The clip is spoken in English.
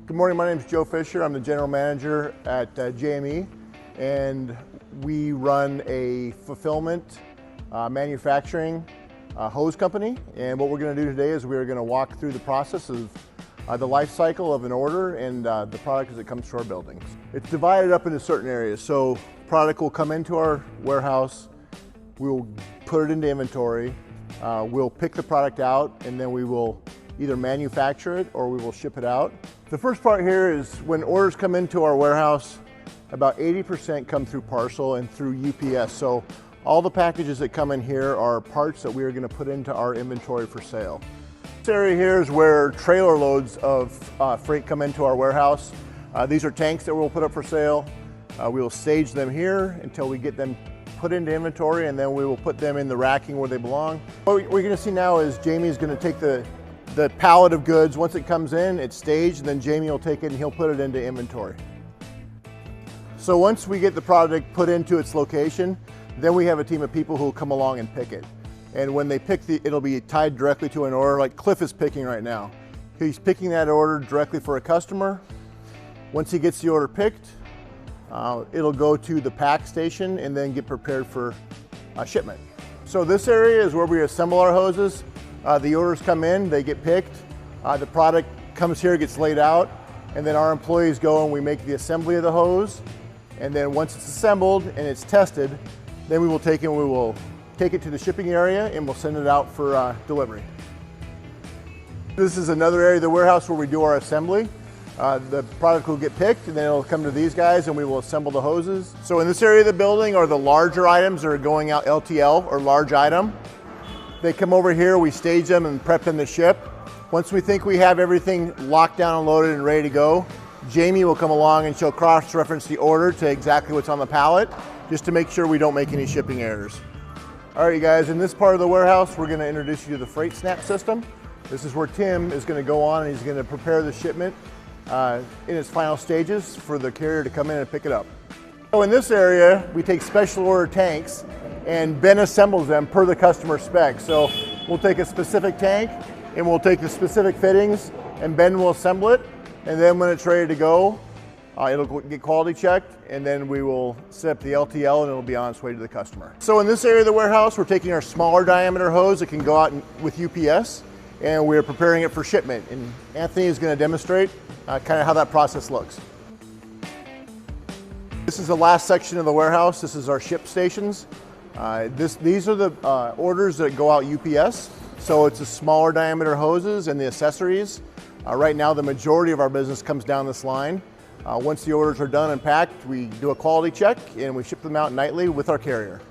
Good morning, my name is Joe Fisher. I'm the general manager at JME, and we run a fulfillment manufacturing hose company. And what we're going to do today is we're going to walk through the process of the life cycle of an order and the product as it comes to our buildings. It's divided up into certain areas. So product will come into our warehouse, we'll put it into inventory, we'll pick the product out, and then we will either manufacture it or we will ship it out. The first part here is when orders come into our warehouse, about 80% come through parcel and through UPS. So all the packages that come in here are parts that we are going to put into our inventory for sale. This area here is where trailer loads of freight come into our warehouse. These are tanks that we'll put up for sale. We will stage them here until we get them put into inventory, and then we will put them in the racking where they belong. What we're going to see now is Jamie is going to take the pallet of goods. Once it comes in, it's staged, and then Jamie will take it and he'll put it into inventory. So once we get the product put into its location, then we have a team of people who will come along and pick it. And when they pick it'll be tied directly to an order, like Cliff is picking right now. He's picking that order directly for a customer. Once he gets the order picked, it'll go to the pack station and then get prepared for shipment. So this area is where we assemble our hoses. The orders come in, they get picked, the product comes here, gets laid out, and then our employees go and we make the assembly of the hose. And then once it's assembled and it's tested, then we will take it to the shipping area and we'll send it out for delivery. This is another area of the warehouse where we do our assembly. The product will get picked and then it'll come to these guys and we will assemble the hoses. So in this area of the building are the larger items that are going out LTL, or large item. They come over here, we stage them and prep them to ship. Once we think we have everything locked down and loaded and ready to go, Jamie will come along and she'll cross-reference the order to exactly what's on the pallet, just to make sure we don't make any shipping errors. All right, you guys, in this part of the warehouse, we're going to introduce you to the freight snap system. This is where Tim is going to go on and he's going to prepare the shipment in its final stages for the carrier to come in and pick it up. So in this area, we take special order tanks and Ben assembles them per the customer spec. So we'll take a specific tank and we'll take the specific fittings and Ben will assemble it. And then when it's ready to go, it'll get quality checked, and then we will set up the LTL and it'll be on its way to the customer. So in this area of the warehouse, we're taking our smaller diameter hose that can go out with UPS, and we're preparing it for shipment. And Anthony is going to demonstrate kind of how that process looks. This is the last section of the warehouse. This is our ship stations. These are the orders that go out UPS. So it's the smaller diameter hoses and the accessories. Right now, the majority of our business comes down this line. Once the orders are done and packed, we do a quality check and we ship them out nightly with our carrier.